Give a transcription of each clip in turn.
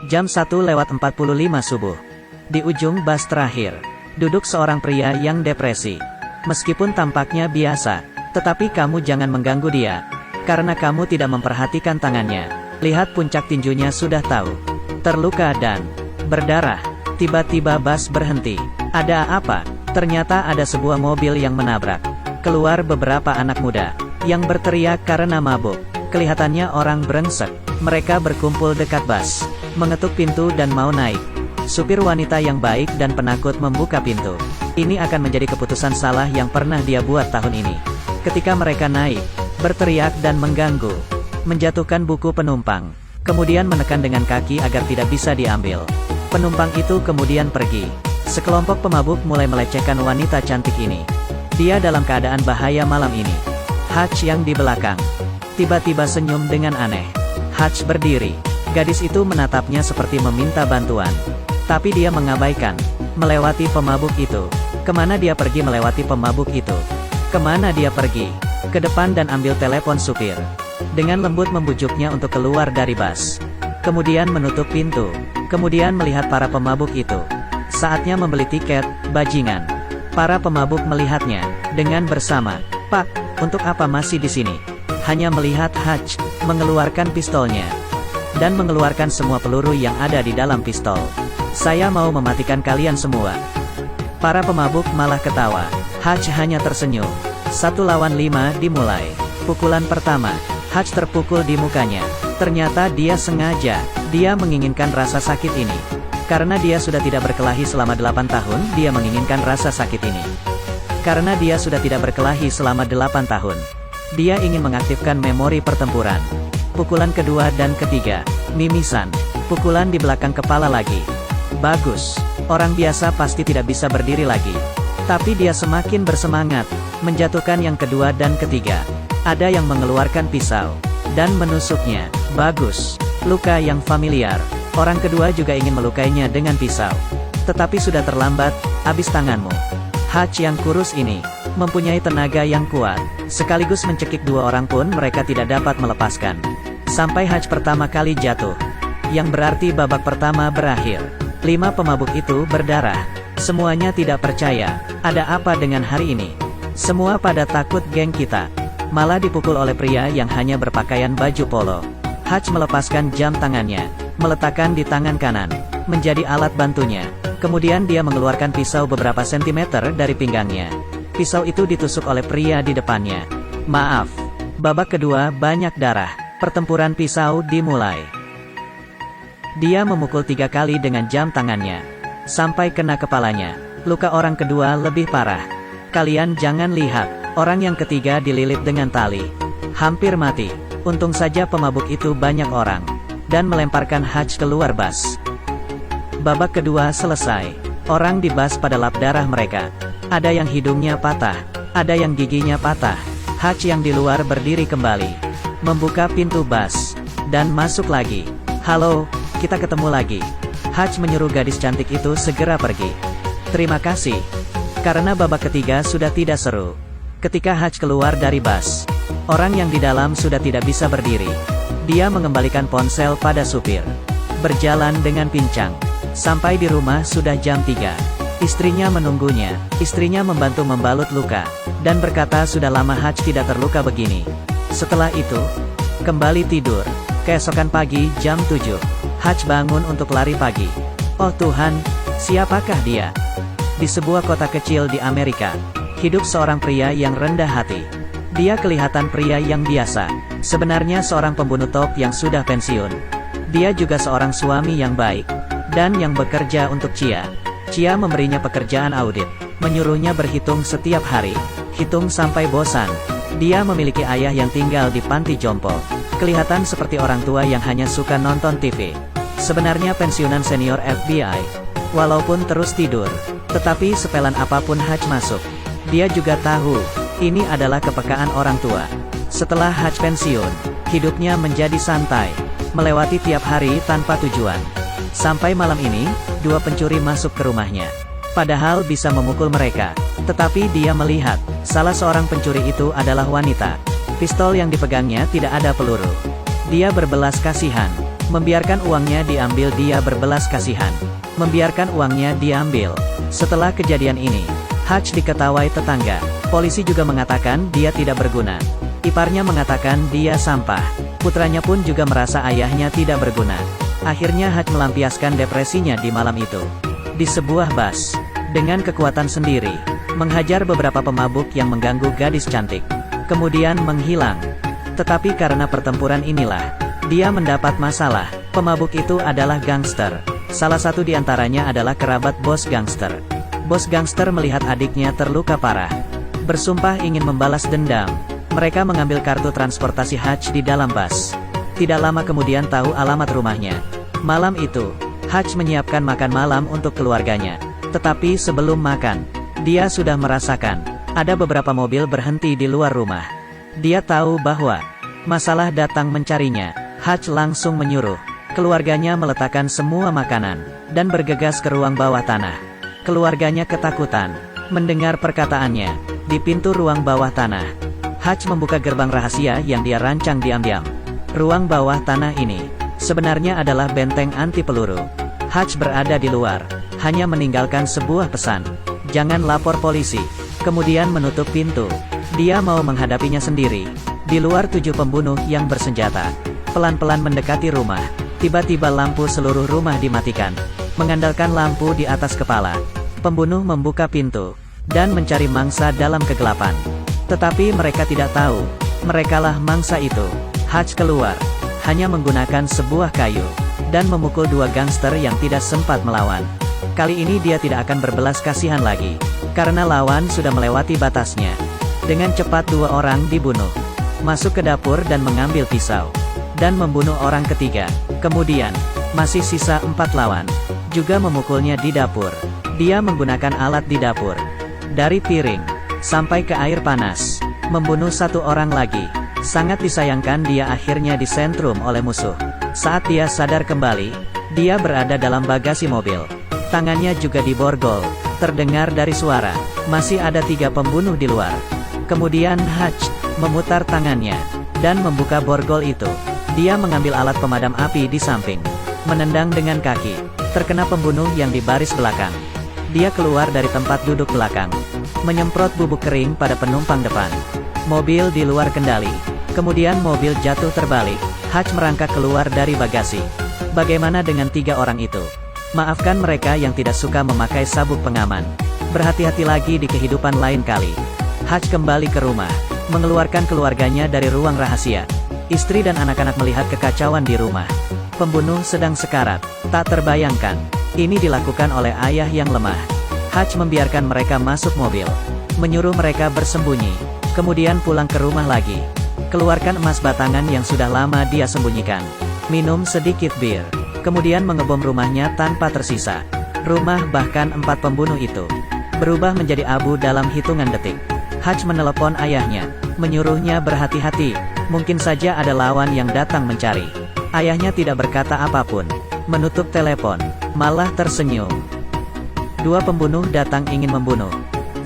Jam 1:45 subuh. Di ujung bas terakhir, duduk seorang pria yang depresi. Meskipun tampaknya biasa, tetapi kamu jangan mengganggu dia. Karena kamu tidak memperhatikan tangannya. Lihat puncak tinjunya sudah tahu. Terluka dan berdarah. Tiba-tiba bas berhenti. Ada apa? Ternyata ada sebuah mobil yang menabrak. Keluar beberapa anak muda yang berteriak karena mabuk. Kelihatannya orang brengsek. Mereka berkumpul dekat bas, mengetuk pintu dan mau naik. Supir wanita yang baik dan penakut membuka pintu. Ini akan menjadi keputusan salah yang pernah dia buat tahun ini. Ketika mereka naik, berteriak dan mengganggu, menjatuhkan buku penumpang, kemudian menekan dengan kaki agar tidak bisa diambil. Penumpang itu kemudian pergi. Sekelompok pemabuk mulai melecehkan wanita cantik ini. Dia dalam keadaan bahaya malam ini. Hutch yang di belakang tiba-tiba senyum dengan aneh. Hutch berdiri. Gadis itu menatapnya seperti meminta bantuan. Tapi dia mengabaikan. Melewati pemabuk itu. Kemana dia pergi melewati pemabuk itu? Kemana dia pergi? Ke depan dan ambil telepon supir. Dengan lembut membujuknya untuk keluar dari bas. Kemudian menutup pintu. Kemudian melihat para pemabuk itu. Saatnya membeli tiket, bajingan. Para pemabuk melihatnya, dengan bersama. Pak, untuk apa masih di sini? Hanya melihat Hutch mengeluarkan pistolnya. Dan mengeluarkan semua peluru yang ada di dalam pistol. Saya mau mematikan kalian semua. Para pemabuk malah ketawa. Hutch hanya tersenyum. 1-5 dimulai. Pukulan pertama. Hutch terpukul di mukanya. Ternyata dia sengaja. Dia menginginkan rasa sakit ini. Karena dia sudah tidak berkelahi selama 8 tahun, dia menginginkan rasa sakit ini. Karena dia sudah tidak berkelahi selama 8 tahun. Dia ingin mengaktifkan memori pertempuran. Pukulan kedua dan ketiga. Mimisan. Pukulan di belakang kepala lagi. Bagus. Orang biasa pasti tidak bisa berdiri lagi. Tapi dia semakin bersemangat. Menjatuhkan yang kedua dan ketiga. Ada yang mengeluarkan pisau. Dan menusuknya. Bagus. Luka yang familiar. Orang kedua juga ingin melukainya dengan pisau. Tetapi sudah terlambat. Habis tanganmu. Hutch yang kurus ini mempunyai tenaga yang kuat. Sekaligus mencekik dua orang pun mereka tidak dapat melepaskan. Sampai Hutch pertama kali jatuh. Yang berarti babak pertama berakhir. 5 pemabuk itu berdarah. Semuanya tidak percaya. Ada apa dengan hari ini? Semua pada takut geng kita. Malah dipukul oleh pria yang hanya berpakaian baju polo. Hutch melepaskan jam tangannya. Meletakkan di tangan kanan. Menjadi alat bantunya. Kemudian dia mengeluarkan pisau beberapa sentimeter dari pinggangnya. Pisau itu ditusuk oleh pria di depannya. Maaf. Babak kedua banyak darah. Pertempuran pisau dimulai. Dia memukul 3 kali dengan jam tangannya. Sampai kena kepalanya. Luka orang kedua lebih parah. Kalian jangan lihat. Orang yang ketiga dililit dengan tali. Hampir mati. Untung saja pemabuk itu banyak orang. Dan melemparkan Hutch keluar bas. Babak kedua selesai. Orang di bas pada lap darah mereka. Ada yang hidungnya patah. Ada yang giginya patah. Hutch yang di luar berdiri kembali. Membuka pintu bas. Dan masuk lagi. Halo, kita ketemu lagi. Hutch menyuruh gadis cantik itu segera pergi. Terima kasih. Karena babak ketiga sudah tidak seru. Ketika Hutch keluar dari bas. Orang yang di dalam sudah tidak bisa berdiri. Dia mengembalikan ponsel pada supir. Berjalan dengan pincang. Sampai di rumah sudah jam 3. Istrinya menunggunya. Istrinya membantu membalut luka. Dan berkata sudah lama Hutch tidak terluka begini. Setelah itu, kembali tidur. Keesokan pagi jam 7. Hutch bangun untuk lari pagi. Oh Tuhan, siapakah dia? Di sebuah kota kecil di Amerika. Hidup seorang pria yang rendah hati. Dia kelihatan pria yang biasa. Sebenarnya seorang pembunuh top yang sudah pensiun. Dia juga seorang suami yang baik. Dan yang bekerja untuk Chia. Chia memberinya pekerjaan audit. Menyuruhnya berhitung setiap hari. Hitung sampai bosan. Dia memiliki ayah yang tinggal di panti jompo. Kelihatan seperti orang tua yang hanya suka nonton TV. Sebenarnya pensiunan senior FBI. Walaupun terus tidur. Tetapi sepelan apapun Hutch masuk. Dia juga tahu. Ini adalah kepekaan orang tua. Setelah Hutch pensiun. Hidupnya menjadi santai. Melewati tiap hari tanpa tujuan. Sampai malam ini, 2 pencuri masuk ke rumahnya. Padahal bisa memukul mereka. Tetapi dia melihat, salah seorang pencuri itu adalah wanita. Pistol yang dipegangnya tidak ada peluru. Dia berbelas kasihan. Membiarkan uangnya diambil, dia berbelas kasihan. Membiarkan uangnya diambil. Setelah kejadian ini, Hutch diketawai tetangga. Polisi juga mengatakan dia tidak berguna. Iparnya mengatakan dia sampah. Putranya pun juga merasa ayahnya tidak berguna. Akhirnya Hutch melampiaskan depresinya di malam itu. Di sebuah bus, dengan kekuatan sendiri, menghajar beberapa pemabuk yang mengganggu gadis cantik. Kemudian menghilang. Tetapi karena pertempuran inilah, dia mendapat masalah. Pemabuk itu adalah gangster. Salah satu di antaranya adalah kerabat bos gangster. Bos gangster melihat adiknya terluka parah. Bersumpah ingin membalas dendam. Mereka mengambil kartu transportasi Hutch di dalam bus. Tidak lama kemudian tahu alamat rumahnya. Malam itu, Hutch menyiapkan makan malam untuk keluarganya. Tetapi sebelum makan, dia sudah merasakan ada beberapa mobil berhenti di luar rumah. Dia tahu bahwa masalah datang mencarinya. Hutch langsung menyuruh keluarganya meletakkan semua makanan dan bergegas ke ruang bawah tanah. Keluarganya ketakutan mendengar perkataannya. Di pintu ruang bawah tanah, Hutch membuka gerbang rahasia yang dia rancang diam-diam. Ruang bawah tanah ini sebenarnya adalah benteng anti peluru. Hutch berada di luar, hanya meninggalkan sebuah pesan, jangan lapor polisi. Kemudian menutup pintu. Dia mau menghadapinya sendiri. Di luar 7 pembunuh yang bersenjata pelan-pelan mendekati rumah. Tiba-tiba lampu seluruh rumah dimatikan. Mengandalkan lampu di atas kepala, pembunuh membuka pintu dan mencari mangsa dalam kegelapan. Tetapi mereka tidak tahu, merekalah mangsa itu. Hutch keluar, hanya menggunakan sebuah kayu, dan memukul 2 gangster yang tidak sempat melawan. Kali ini dia tidak akan berbelas kasihan lagi, karena lawan sudah melewati batasnya. Dengan cepat 2 orang dibunuh. Masuk ke dapur dan mengambil pisau, dan membunuh orang ketiga. Kemudian, masih sisa 4 lawan, juga memukulnya di dapur. Dia menggunakan alat di dapur, dari piring, sampai ke air panas, membunuh 1 orang lagi. Sangat disayangkan dia akhirnya disentrum oleh musuh. Saat dia sadar kembali, dia berada dalam bagasi mobil. Tangannya juga diborgol. Terdengar dari suara, masih ada 3 pembunuh di luar. Kemudian Hutch memutar tangannya, dan membuka borgol itu. Dia mengambil alat pemadam api di samping. Menendang dengan kaki, terkena pembunuh yang di baris belakang. Dia keluar dari tempat duduk belakang, menyemprot bubuk kering pada penumpang depan. Mobil di luar kendali. Kemudian mobil jatuh terbalik. Hutch merangkak keluar dari bagasi. Bagaimana dengan 3 orang itu? Maafkan mereka yang tidak suka memakai sabuk pengaman. Berhati-hati lagi di kehidupan lain kali. Hutch kembali ke rumah, mengeluarkan keluarganya dari ruang rahasia. Istri dan anak-anak melihat kekacauan di rumah. Pembunuh sedang sekarat. Tak terbayangkan, ini dilakukan oleh ayah yang lemah. Hutch membiarkan mereka masuk mobil, menyuruh mereka bersembunyi, kemudian pulang ke rumah lagi. Keluarkan emas batangan yang sudah lama dia sembunyikan. Minum sedikit bir, kemudian mengebom rumahnya tanpa tersisa. Rumah bahkan 4 pembunuh itu berubah menjadi abu dalam hitungan detik. Hutch menelepon ayahnya, menyuruhnya berhati-hati. Mungkin saja ada lawan yang datang mencari. Ayahnya tidak berkata apapun, menutup telepon, malah tersenyum. 2 pembunuh datang ingin membunuh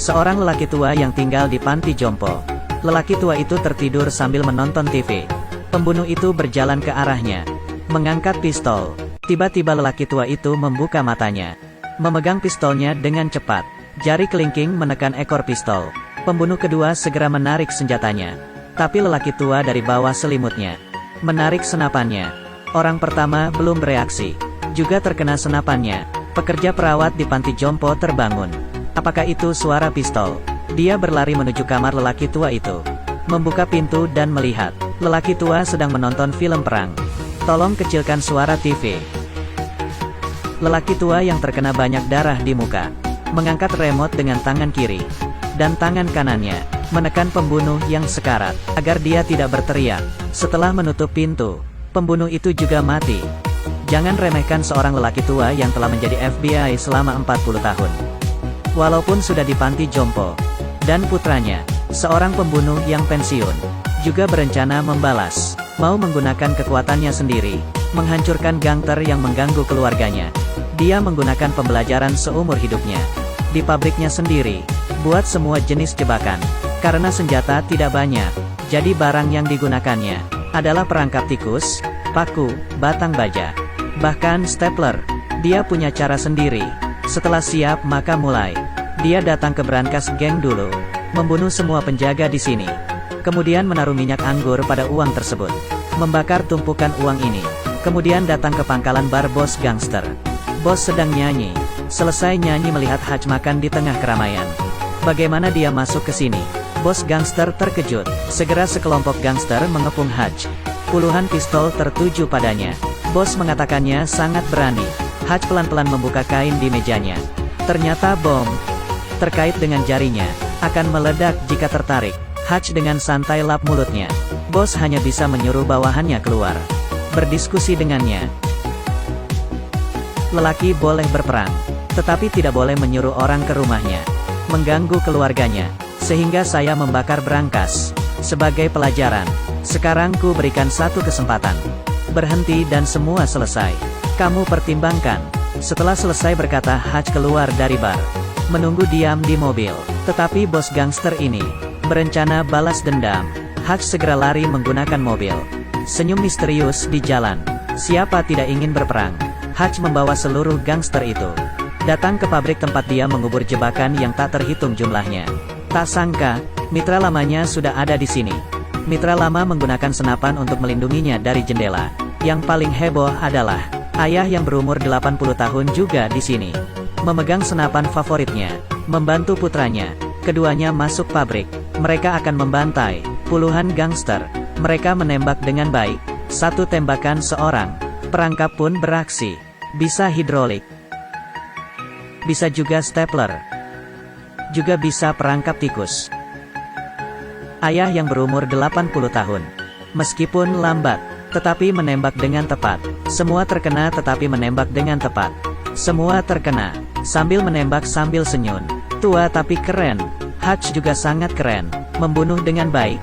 seorang lelaki tua yang tinggal di panti jompo. Lelaki tua itu tertidur sambil menonton TV. Pembunuh itu berjalan ke arahnya, mengangkat pistol. Tiba-tiba lelaki tua itu membuka matanya, memegang pistolnya dengan cepat. Jari kelingking menekan ekor pistol. Pembunuh kedua segera menarik senjatanya. Tapi lelaki tua dari bawah selimutnya menarik senapannya. Orang pertama belum bereaksi, juga terkena senapannya. Pekerja perawat di panti jompo terbangun. Apakah itu suara pistol? Dia berlari menuju kamar lelaki tua itu, membuka pintu dan melihat lelaki tua sedang menonton film perang. Tolong kecilkan suara TV. Lelaki tua yang terkena banyak darah di muka mengangkat remote dengan tangan kiri, dan tangan kanannya menekan pembunuh yang sekarat, agar dia tidak berteriak. Setelah menutup pintu, pembunuh itu juga mati. Jangan remehkan seorang lelaki tua yang telah menjadi FBI selama 40 tahun. Walaupun sudah di panti jompo, dan putranya, seorang pembunuh yang pensiun, juga berencana membalas, mau menggunakan kekuatannya sendiri, menghancurkan gangster yang mengganggu keluarganya. Dia menggunakan pembelajaran seumur hidupnya. Di pabriknya sendiri, buat semua jenis jebakan. Karena senjata tidak banyak, jadi barang yang digunakannya adalah perangkap tikus, paku, batang baja, bahkan stapler. Dia punya cara sendiri. Setelah siap maka mulai. Dia datang ke brankas geng dulu, membunuh semua penjaga di sini. Kemudian menaruh minyak anggur pada uang tersebut, membakar tumpukan uang ini. Kemudian datang ke pangkalan bar bos gangster. Bos sedang nyanyi. Selesai nyanyi melihat Hutch makan di tengah keramaian. Bagaimana dia masuk ke sini? Bos gangster terkejut. Segera sekelompok gangster mengepung Hutch. Puluhan pistol tertuju padanya. Bos mengatakannya sangat berani. Hutch pelan-pelan membuka kain di mejanya. Ternyata bom terkait dengan jarinya akan meledak jika tertarik. Hutch dengan santai lap mulutnya. Bos hanya bisa menyuruh bawahannya keluar, berdiskusi dengannya. Lelaki boleh berperang, tetapi tidak boleh menyuruh orang ke rumahnya, mengganggu keluarganya, sehingga saya membakar brankas. Sebagai pelajaran, sekarang ku berikan satu kesempatan. Berhenti dan semua selesai. Kamu pertimbangkan. Setelah selesai berkata Hutch keluar dari bar, menunggu diam di mobil. Tetapi bos gangster ini berencana balas dendam. Hutch segera lari menggunakan mobil. Senyum misterius di jalan. Siapa tidak ingin berperang? Hutch membawa seluruh gangster itu datang ke pabrik tempat dia mengubur jebakan yang tak terhitung jumlahnya. Tak sangka, mitra lamanya sudah ada di sini. Mitra lama menggunakan senapan untuk melindunginya dari jendela. Yang paling heboh adalah ayah yang berumur 80 tahun juga di sini, memegang senapan favoritnya, membantu putranya. Keduanya masuk pabrik. Mereka akan membantai puluhan gangster. Mereka menembak dengan baik. Satu tembakan seorang. Perangkap pun beraksi. Bisa hidrolik, bisa juga stapler, juga bisa perangkap tikus. Ayah yang berumur 80 tahun, meskipun lambat, tetapi menembak dengan tepat. Semua terkena tetapi menembak dengan tepat. Semua terkena, sambil menembak sambil senyum. Tua tapi keren. Hutch juga sangat keren, membunuh dengan baik.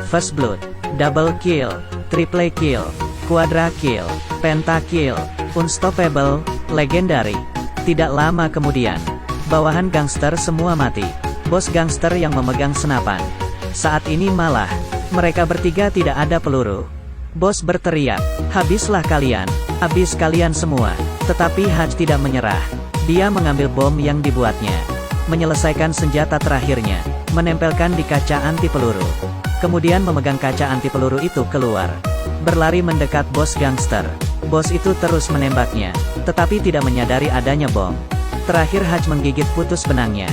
First blood, double kill, triple kill, quadra kill, penta kill, unstoppable, legendary. Tidak lama kemudian, bawahan gangster semua mati. Bos gangster yang memegang senapan. Saat ini malah, mereka bertiga tidak ada peluru. Bos berteriak, habislah kalian, habis kalian semua. Tetapi Hutch tidak menyerah. Dia mengambil bom yang dibuatnya, menyelesaikan senjata terakhirnya, menempelkan di kaca anti peluru. Kemudian memegang kaca anti peluru itu keluar, berlari mendekat bos gangster. Bos itu terus menembaknya, tetapi tidak menyadari adanya bom. Terakhir Hutch menggigit putus benangnya.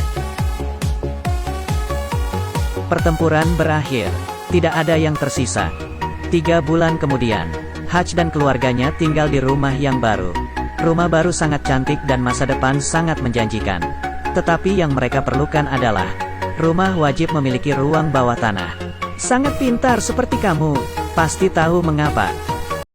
Pertempuran berakhir. Tidak ada yang tersisa. 3 bulan kemudian, Hutch dan keluarganya tinggal di rumah yang baru. Rumah baru sangat cantik dan masa depan sangat menjanjikan. Tetapi yang mereka perlukan adalah, rumah wajib memiliki ruang bawah tanah. Sangat pintar seperti kamu, pasti tahu mengapa.